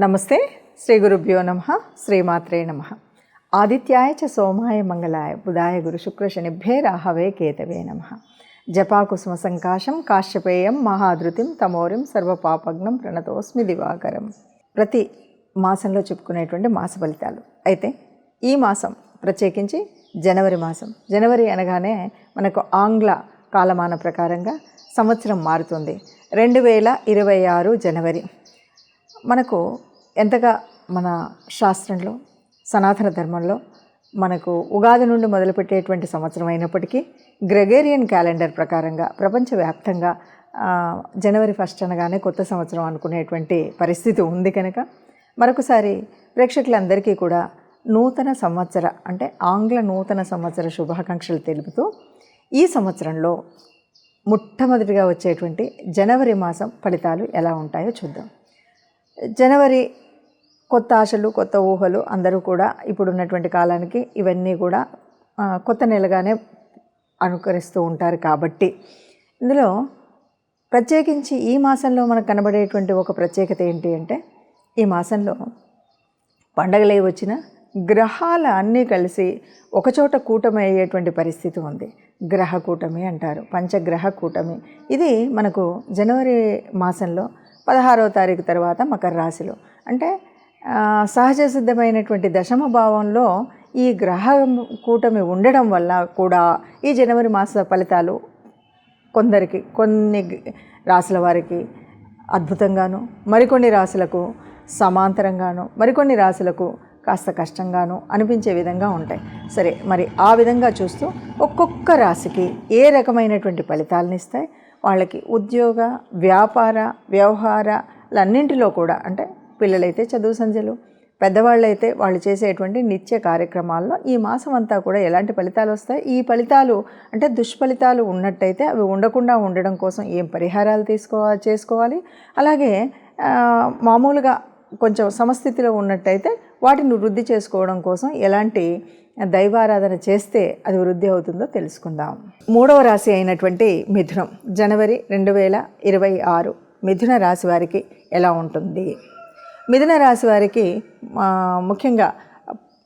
నమస్తే. శ్రీ గురుభ్యో నమః. శ్రీమాత్రే నమః. ఆదిత్యాయ చ సోమాయ మంగళాయ బుధాయ గురు శుక్ర శనిభ్యే రాహవే కేతవే నమః. జపాకుసుమ సంకాశం కాశ్యపేయం మహాధృతిం తమోరిం సర్వపాపగ్నం ప్రణతోస్మి దివాకరం. ప్రతి మాసంలో చెప్పుకునేటువంటి మాస ఫలితాలు. అయితే ఈ మాసం ప్రత్యేకించి జనవరి మాసం. జనవరి అనగానే మనకు ఆంగ్ల కాలమాన ప్రకారంగా సంవత్సరం మారుతుంది. 2026 జనవరి. మనకు ఎంతగా మన శాస్త్రంలో సనాతన ధర్మంలో మనకు ఉగాది నుండి మొదలుపెట్టేటువంటి సంవత్సరం అయినప్పటికీ గ్రెగేరియన్ క్యాలెండర్ ప్రకారంగా ప్రపంచవ్యాప్తంగా జనవరి 1 అనగానే కొత్త సంవత్సరం అనుకునేటువంటి పరిస్థితి ఉంది. కనుక మరొకసారి ప్రేక్షకులందరికీ కూడా నూతన సంవత్సర అంటే ఆంగ్ల నూతన సంవత్సర శుభాకాంక్షలు తెలుపుతూ ఈ సంవత్సరంలో మొట్టమొదటిగా వచ్చేటువంటి జనవరి మాసం ఫలితాలు ఎలా ఉంటాయో చూద్దాం. జనవరి కొత్త ఆశలు, కొత్త ఊహలు అందరూ కూడా ఇప్పుడున్నటువంటి కాలానికి ఇవన్నీ కూడా కొత్త నెలగానే అనుకరిస్తూ ఉంటారు. కాబట్టి ఇందులో ప్రత్యేకించి ఈ మాసంలో మనకు కనబడేటువంటి ఒక ప్రత్యేకత ఏంటి అంటే, ఈ మాసంలో పండగలే వచ్చిన గ్రహాల అన్నీ కలిసి ఒకచోట కూటమి అయ్యేటువంటి పరిస్థితి ఉంది. గ్రహ కూటమి అంటారు, పంచగ్రహ కూటమి. ఇది మనకు జనవరి మాసంలో 16వ తారీఖు తర్వాత మకర రాశిలో అంటే సహజ సిద్ధమైనటువంటి దశమ భావంలో ఈ గ్రహ కూటమి ఉండడం వల్ల కూడా ఈ జనవరి మాస ఫలితాలు కొందరికి, కొన్ని రాశుల వారికి అద్భుతంగాను, మరికొన్ని రాశులకు సమాంతరంగాను, మరికొన్ని రాశులకు కాస్త కష్టంగాను అనిపించే విధంగా ఉంటాయి. సరే, మరి ఆ విధంగా చూస్తూ ఒక్కొక్క రాశికి ఏ రకమైనటువంటి ఫలితాలను ఇస్తాయి, వాళ్ళకి ఉద్యోగ, వ్యాపార, వ్యవహారాలన్నింటిలో కూడా అంటే పిల్లలైతే చదువు సంధ్యలు, పెద్దవాళ్ళైతే వాళ్ళు చేసేటువంటి నిత్య కార్యక్రమాల్లో ఈ మాసం అంతా కూడా ఎలాంటి ఫలితాలు వస్తాయి, ఈ ఫలితాలు అంటే దుష్ఫలితాలు ఉన్నట్టయితే అవి ఉండకుండా ఉండడం కోసం ఏం పరిహారాలు చేసుకోవాలి, అలాగే మామూలుగా కొంచెం సమస్థితిలో ఉన్నట్టయితే వాటిని వృద్ధి చేసుకోవడం కోసం ఎలాంటి దైవారాధన చేస్తే అది వృద్ధి అవుతుందో తెలుసుకుందాం. 3వ రాశి అయినటువంటి మిథునం. జనవరి 2026 మిథున రాశి వారికి ఎలా ఉంటుంది? మిథున రాశి వారికి ముఖ్యంగా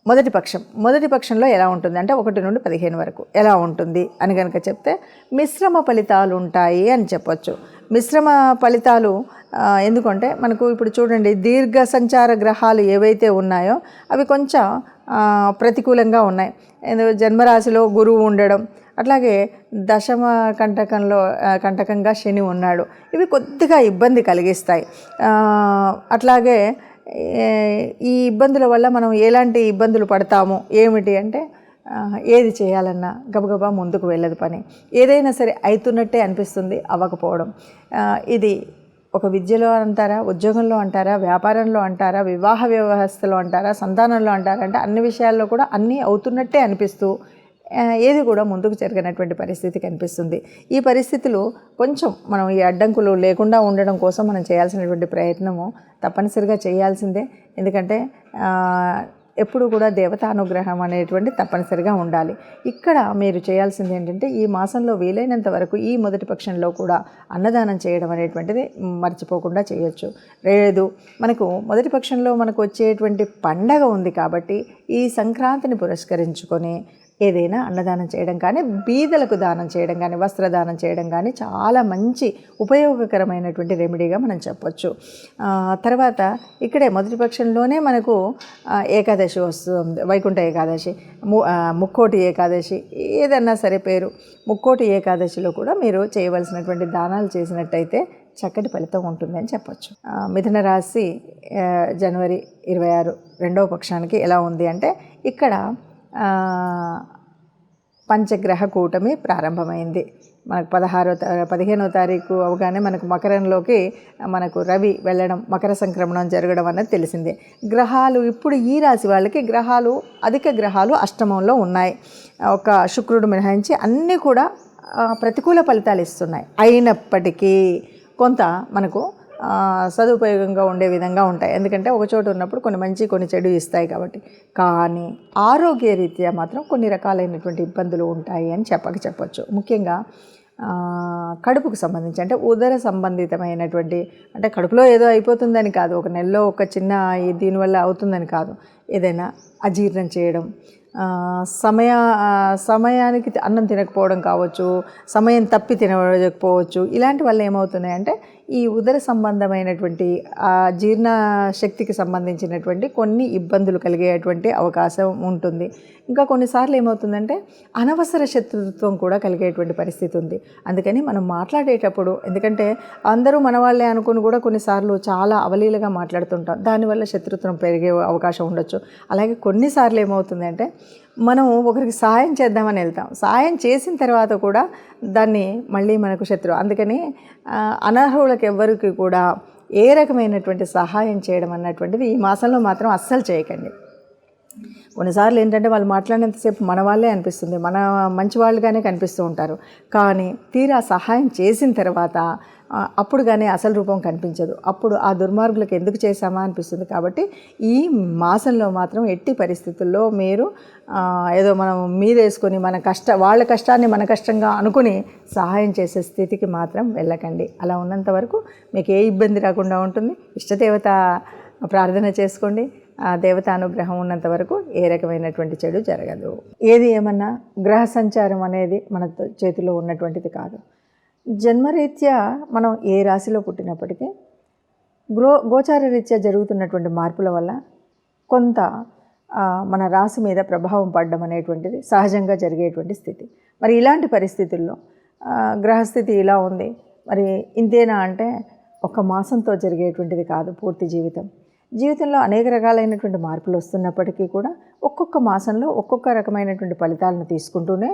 మొదటి పక్షంలో ఎలా ఉంటుంది అంటే 1 నుండి 15 వరకు ఎలా ఉంటుంది అని కనుక చెప్తే మిశ్రమ ఫలితాలు ఉంటాయి అని చెప్పొచ్చు. మిశ్రమ ఫలితాలు ఎందుకంటే మనకు ఇప్పుడు చూడండి, దీర్ఘ సంచార గ్రహాలు ఏవైతే ఉన్నాయో అవి కొంచెం ప్రతికూలంగా ఉన్నాయి. జన్మరాశిలో గురువు ఉండడం, అట్లాగే దశమ కంటకంగా శని ఉన్నాడు. ఇవి కొద్దిగా ఇబ్బంది కలిగిస్తాయి. అట్లాగే ఈ ఇబ్బందుల వల్ల మనం ఎలాంటి ఇబ్బందులు పడతాము ఏమిటి అంటే, ఏది చేయాలన్నా గబగబా ముందుకు వెళ్ళదు పని. ఏదైనా సరే అవుతున్నట్టే అనిపిస్తుంది, అవ్వకపోవడం. ఇది ఒక విద్యలో అంటారా, ఉద్యోగంలో అంటారా, వ్యాపారంలో అంటారా, వివాహ వ్యవస్థలో అంటారా, సంతానంలో అంటారా, అంటే అన్ని విషయాల్లో కూడా అన్నీ అవుతున్నట్టే అనిపిస్తూ ఏది కూడా ముందుకు జరిగినటువంటి పరిస్థితి కనిపిస్తుంది. ఈ పరిస్థితులు కొంచెం మనం ఈ అడ్డంకులు లేకుండా ఉండడం కోసం మనం చేయాల్సినటువంటి ప్రయత్నము తప్పనిసరిగా చేయాల్సిందే. ఎందుకంటే ఎప్పుడు కూడా దేవతానుగ్రహం అనేటువంటి తప్పనిసరిగా ఉండాలి. ఇక్కడ మీరు చేయాల్సింది ఏంటంటే, ఈ మాసంలో వీలైనంత వరకు ఈ మొదటి పక్షంలో కూడా అన్నదానం చేయడం అనేటువంటిది మర్చిపోకుండా చేయొచ్చు. లేదు, మనకు మొదటి పక్షంలో మనకు వచ్చేటువంటి పండగ ఉంది కాబట్టి ఈ సంక్రాంతిని పురస్కరించుకొని ఏదైనా అన్నదానం చేయడం కానీ, బీదలకు దానం చేయడం కానీ, వస్త్రదానం చేయడం కానీ చాలా మంచి ఉపయోగకరమైనటువంటి రెమెడీగా మనం చెప్పొచ్చు. తర్వాత ఇక్కడే మొదటి పక్షంలోనే మనకు ఏకాదశి వస్తుంది, వైకుంఠ ఏకాదశి, ముక్కోటి ఏకాదశి, ఏదన్నా సరే పేరు. ముక్కోటి ఏకాదశిలో కూడా మీరు చేయవలసినటువంటి దానాలు చేసినట్టయితే చక్కటి ఫలితం ఉంటుందని చెప్పొచ్చు. మిథున రాశి జనవరి 26 రెండవ పక్షానికి ఎలా ఉంది అంటే, ఇక్కడ పంచగ్రహ కూటమి ప్రారంభమైంది. మనకు 15వ తారీఖు అవగానే మనకు మకరంలోకి మనకు రవి వెళ్ళడం, మకర సంక్రమణం జరగడం అన్నది తెలిసిందే. గ్రహాలు ఇప్పుడు ఈ రాశి వాళ్ళకి అధిక గ్రహాలు అష్టమంలో ఉన్నాయి. ఒక శుక్రుడు మినహాయించి అన్నీ కూడా ప్రతికూల ఫలితాలు ఇస్తున్నాయి. అయినప్పటికీ కొంత మనకు సదుపయోగంగా ఉండే విధంగా ఉంటాయి. ఎందుకంటే ఒక చోట ఉన్నప్పుడు కొన్ని మంచి, కొన్ని చెడు ఇస్తాయి కాబట్టి. కానీ ఆరోగ్య రీత్యా మాత్రం కొన్ని రకాలైనటువంటి ఇబ్బందులు ఉంటాయి అని చెప్పొచ్చు. ముఖ్యంగా కడుపుకు సంబంధించి అంటే ఉదర సంబంధితమైనటువంటి, అంటే కడుపులో ఏదో అయిపోతుందని కాదు, ఒక నెలలో ఒక చిన్న దీనివల్ల అవుతుందని కాదు, ఏదైనా అజీర్ణం చేయడం, సమయానికి అన్నం తినకపోవడం కావచ్చు, సమయం తప్పి తినకపోవచ్చు, ఇలాంటి వల్ల ఏమవుతున్నాయంటే ఈ ఉదర సంబంధమైనటువంటి జీర్ణ శక్తికి సంబంధించినటువంటి కొన్ని ఇబ్బందులు కలిగేటువంటి అవకాశం ఉంటుంది. ఇంకా కొన్నిసార్లు ఏమవుతుందంటే అనవసర శత్రుత్వం కూడా కలిగేటువంటి పరిస్థితి ఉంది. అందుకని మనం మాట్లాడేటప్పుడు, ఎందుకంటే అందరూ మన వాళ్ళే అనుకుని కూడా కొన్నిసార్లు చాలా అవలీలగా మాట్లాడుతుంటాం, దానివల్ల శత్రుత్వం పెరిగే అవకాశం ఉండొచ్చు. అలాగే కొన్నిసార్లు ఏమవుతుందంటే మనం ఒకరికి సహాయం చేద్దామని వెళ్తాం, సహాయం చేసిన తర్వాత కూడా దాన్ని మళ్ళీ మనకు శత్రువు. అందుకని అనర్హులకు ఎవ్వరికి కూడా ఏ రకమైనటువంటి సహాయం చేయడం అన్నటువంటిది ఈ మాసంలో మాత్రం అస్సలు చేయకండి. కొన్నిసార్లు ఏంటంటే వాళ్ళు మాట్లాడినంతసేపు మన వాళ్ళే అనిపిస్తుంది, మన మంచి వాళ్ళుగానే కనిపిస్తూ ఉంటారు, కానీ తీరా సహాయం చేసిన తర్వాత అప్పుడు కానీ అసలు రూపం కనిపించదు. అప్పుడు ఆ దుర్మార్గులకు ఎందుకు చేశామా అనిపిస్తుంది. కాబట్టి ఈ మాసంలో మాత్రం ఎట్టి పరిస్థితుల్లో మీరు ఏదో మనం మీద వేసుకొని వాళ్ళ కష్టాన్ని మన కష్టంగా అనుకుని సహాయం చేసే స్థితికి మాత్రం వెళ్ళకండి. అలా ఉన్నంత వరకు మీకు ఏ ఇబ్బంది రాకుండా ఉంటుంది. ఇష్టదేవత ప్రార్థన చేసుకోండి. ఆ దేవత అనుగ్రహం ఉన్నంత వరకు ఏ రకమైనటువంటి చెడు జరగదు. ఏది ఏమన్నా గ్రహ సంచారం అనేది మన చేతిలో ఉన్నటువంటిది కాదు. జన్మరీత్యా మనం ఏ రాశిలో పుట్టినప్పటికీ గోచార రీత్యా జరుగుతున్నటువంటి మార్పుల వల్ల కొంత మన రాశి మీద ప్రభావం పడడం అనేటువంటిది సహజంగా జరిగేటువంటి స్థితి. మరి ఇలాంటి పరిస్థితుల్లో గ్రహస్థితి ఇలా ఉంది, మరి ఇంతేనా అంటే ఒక మాసంతో జరిగేటువంటిది కాదు. పూర్తి జీవితంలో అనేక రకాలైనటువంటి మార్పులు వస్తున్నప్పటికీ కూడా ఒక్కొక్క మాసంలో ఒక్కొక్క రకమైనటువంటి ఫలితాలను తీసుకుంటూనే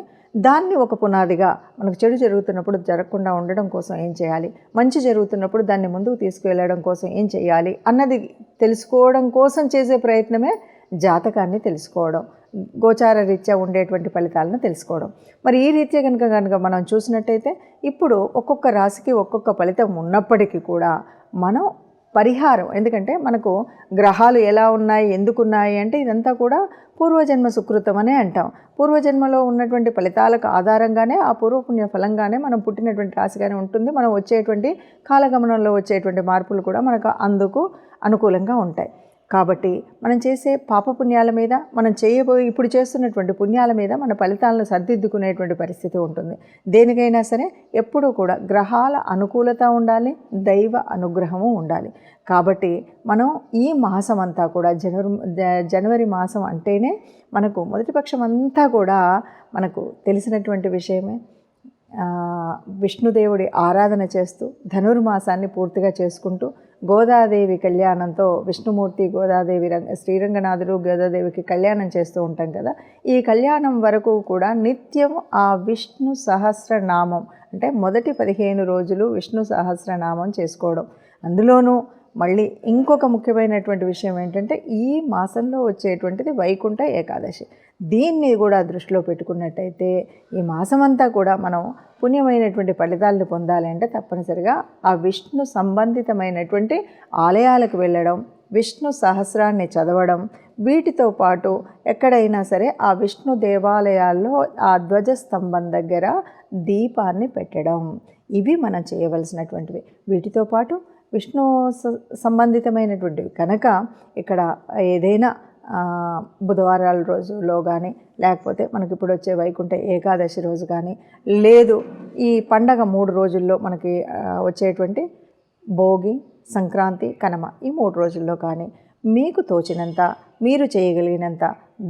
దాన్ని ఒక పునాదిగా మనకు చెడు జరుగుతున్నప్పుడు జరగకుండా ఉండడం కోసం ఏం చేయాలి, మంచి జరుగుతున్నప్పుడు దాన్ని ముందుకు తీసుకువెళ్ళడం కోసం ఏం చేయాలి అన్నది తెలుసుకోవడం కోసం చేసే ప్రయత్నమే జాతకాన్ని తెలుసుకోవడం, గోచార రీత్యా ఉండేటువంటి ఫలితాలను తెలుసుకోవడం. మరి ఈ రీత్యా కనుక మనం చూసినట్టయితే ఇప్పుడు ఒక్కొక్క రాశికి ఒక్కొక్క ఫలితం ఉన్నప్పటికీ కూడా మనం పరిహారం, ఎందుకంటే మనకు గ్రహాలు ఎలా ఉన్నాయి, ఎందుకున్నాయి అంటే ఇదంతా కూడా పూర్వజన్మ సుకృతం అనే అంటాం. పూర్వజన్మలో ఉన్నటువంటి ఫలితాలకు ఆధారంగానే ఆ పూర్వపుణ్య ఫలంగానే మనం పుట్టినటువంటి రాశిగానే ఉంటుంది. మనం వచ్చేటువంటి కాలగమనంలో వచ్చేటువంటి మార్పులు కూడా మనకు అందుకు అనుకూలంగా ఉంటాయి. కాబట్టి మనం చేసే పాపపుణ్యాల మీద, మనం ఇప్పుడు చేస్తున్నటువంటి పుణ్యాల మీద మన ఫలితాలను సర్దిద్దుకునేటువంటి పరిస్థితి ఉంటుంది. దేనికైనా సరే ఎప్పుడూ కూడా గ్రహాల అనుకూలత ఉండాలి, దైవ అనుగ్రహము ఉండాలి. కాబట్టి మనం ఈ మాసం అంతా కూడా జనవరి మాసం అంటేనే మనకు మొదటి పక్షం అంతా కూడా మనకు తెలిసినటువంటి విషయమే. విష్ణుదేవుడి ఆరాధన చేస్తూ ధనుర్మాసాన్ని పూర్తిగా చేసుకుంటూ గోదాదేవి కళ్యాణంతో విష్ణుమూర్తి, గోదాదేవి, శ్రీరంగనాథుడు, గోదాదేవికి కళ్యాణం చేస్తూ ఉంటాం కదా. ఈ కళ్యాణం వరకు కూడా నిత్యం ఆ విష్ణు సహస్రనామం అంటే మొదటి 15 రోజులు విష్ణు సహస్రనామం చేసుకోవడం. అందులోనూ మళ్ళీ ఇంకొక ముఖ్యమైనటువంటి విషయం ఏంటంటే ఈ మాసంలో వచ్చేటువంటిది వైకుంఠ ఏకాదశి. దీన్ని కూడా దృష్టిలో పెట్టుకున్నట్టయితే ఈ మాసమంతా కూడా మనం పుణ్యమైనటువంటి ఫలితాలను పొందాలి అంటే తప్పనిసరిగా ఆ విష్ణు సంబంధితమైనటువంటి ఆలయాలకు వెళ్ళడం, విష్ణు సహస్రాన్ని చదవడం, వీటితో పాటు ఎక్కడైనా సరే ఆ విష్ణు దేవాలయాల్లో ఆ ధ్వజస్తంభం దగ్గర దీపాన్ని పెట్టడం, ఇవి మనం చేయవలసినటువంటివి. వీటితో పాటు విష్ణు సంబంధితమైనటువంటివి కనుక ఇక్కడ ఏదైనా బుధవారాల రోజులో కానీ, లేకపోతే మనకి ఇప్పుడు వచ్చే వైకుంఠ ఏకాదశి రోజు కానీ, లేదు ఈ పండగ 3 రోజుల్లో మనకి వచ్చేటువంటి భోగి, సంక్రాంతి, కనుమ, ఈ 3 రోజుల్లో కానీ మీకు తోచినంత, మీరు చేయగలిగినంత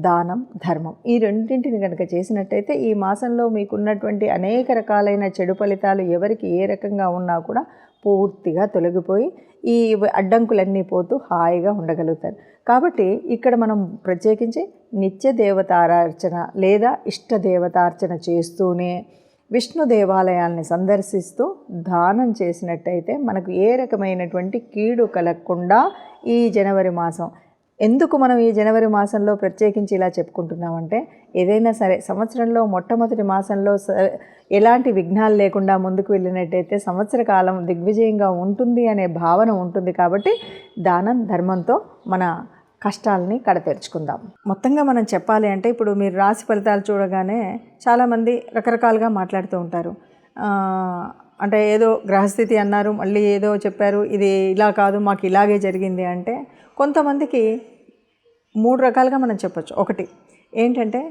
దానం, ధర్మం ఈ రెండింటిని కనుక చేసినట్టయితే ఈ మాసంలో మీకున్నటువంటి అనేక రకాలైన చెడు ఫలితాలు ఎవరికి ఏ రకంగా ఉన్నా కూడా పూర్తిగా తొలగిపోయి ఈ అడ్డంకులన్నీ పోతూ హాయిగా ఉండగలుగుతారు. కాబట్టి ఇక్కడ మనం ప్రత్యేకించి నిత్య దేవతారార్చన లేదా ఇష్ట దేవతార్చన చేస్తూనే విష్ణు దేవాలయాల్ని సందర్శిస్తూ దానం చేసినట్టయితే మనకు ఏ రకమైనటువంటి కీడు కలగకుండా ఈ జనవరి మాసం. ఎందుకు మనం ఈ జనవరి మాసంలో ప్రత్యేకించి ఇలా చెప్పుకుంటున్నామంటే ఏదైనా సరే సంవత్సరంలో మొట్టమొదటి మాసంలో ఎలాంటి విఘ్నాలు లేకుండా ముందుకు వెళ్ళినట్టయితే సంవత్సర కాలం దిగ్విజయంగా ఉంటుంది అనే భావన ఉంటుంది. కాబట్టి దానం, ధర్మంతో మన కష్టాలని కడతెరుచుకుందాం. మొత్తంగా మనం చెప్పాలి అంటే ఇప్పుడు మీరు రాశి ఫలితాలు చూడగానే చాలామంది రకరకాలుగా మాట్లాడుతూ ఉంటారు. అంటే ఏదో గ్రహస్థితి అన్నారు, మళ్ళీ ఏదో చెప్పారు, ఇది ఇలా కాదు మాకు ఇలాగే జరిగింది అంటే కొంతమందికి 3 రకాలుగా మనం చెప్పచ్చు. ఒకటి ఏంటంటే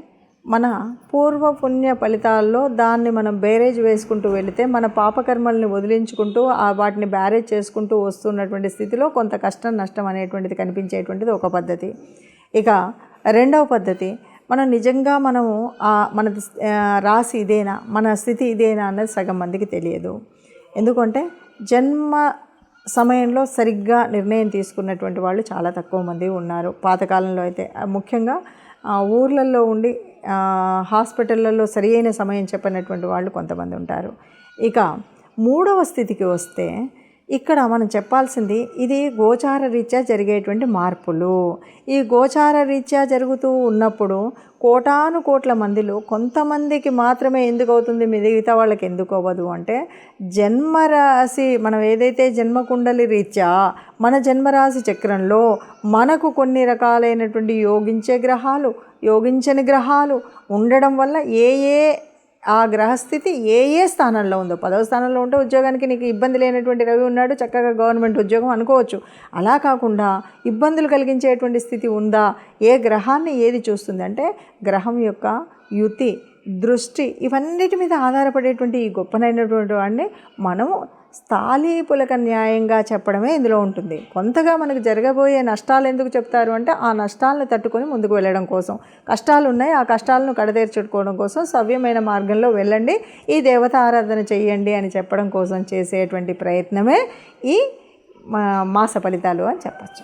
మన పూర్వ పుణ్య ఫలితాల్లో దాన్ని మనం బేరేజ్ వేసుకుంటూ వెళితే మన పాపకర్మల్ని వదిలించుకుంటూ వాటిని బ్యారేజ్ చేసుకుంటూ వస్తున్నటువంటి స్థితిలో కొంత కష్టం నష్టం అనేటువంటిది కనిపించేటువంటిది ఒక పద్ధతి. ఇక రెండవ పద్ధతి, మనం నిజంగా మనము మన రాశి ఇదేనా, మన స్థితి ఇదేనా అన్నది సగం మందికి తెలియదు. ఎందుకంటే జన్మ సమయంలో సరిగ్గా నిర్ణయం తీసుకున్నటువంటి వాళ్ళు చాలా తక్కువ మంది ఉన్నారు. పాతకాలంలో అయితే ముఖ్యంగా ఊర్లలో ఉండి హాస్పిటళ్ళల్లో సరి అయిన సమయం చెప్పినటువంటి వాళ్ళు కొంతమంది ఉంటారు. ఇక మూడవ స్థితికి వస్తే ఇక్కడ మనం చెప్పాల్సింది ఇది గోచార రీత్యా జరిగేటువంటి మార్పులు. ఈ గోచార రీత్యా జరుగుతూ ఉన్నప్పుడు కోటాను కోట్ల మందిలో కొంతమందికి మాత్రమే ఎందుకు అవుతుంది, మిగతా వాళ్ళకి ఎందుకు అవ్వదు అంటే జన్మరాశి మనం ఏదైతే జన్మకుండలి రీత్యా మన జన్మరాశి చక్రంలో మనకు కొన్ని రకాలైనటువంటి యోగించే గ్రహాలు యోగించని గ్రహాలు ఉండడం వల్ల ఆ గ్రహస్థితి ఏ స్థానంలో ఉందో, 10వ స్థానంలో ఉంటే ఉద్యోగానికి నీకు ఇబ్బంది లేనటువంటి రవి ఉన్నాడు, చక్కగా గవర్నమెంట్ ఉద్యోగం అనుకోవచ్చు. అలా కాకుండా ఇబ్బందులు కలిగించేటువంటి స్థితి ఉందా, ఏ గ్రహాన్ని ఏది చూస్తుంది అంటే గ్రహం యొక్క యుతి, దృష్టి, ఇవన్నిటి మీద ఆధారపడేటువంటి ఈ గొప్పనైనటువంటి వాడిని మనము స్థాళీపులక న్యాయంగా చెప్పడమే ఇందులో ఉంటుంది. కొంతగా మనకు జరగబోయే నష్టాలు ఎందుకు చెప్తారు అంటే ఆ నష్టాలను తట్టుకొని ముందుకు వెళ్ళడం కోసం. కష్టాలు ఉన్నాయి, ఆ కష్టాలను కడతీర్చుకోవడం కోసం సవ్యమైన మార్గంలో వెళ్ళండి, ఈ దేవత ఆరాధన చెయ్యండి అని చెప్పడం కోసం చేసేటువంటి ప్రయత్నమే ఈ మాస ఫలితాలు అని చెప్పచ్చు.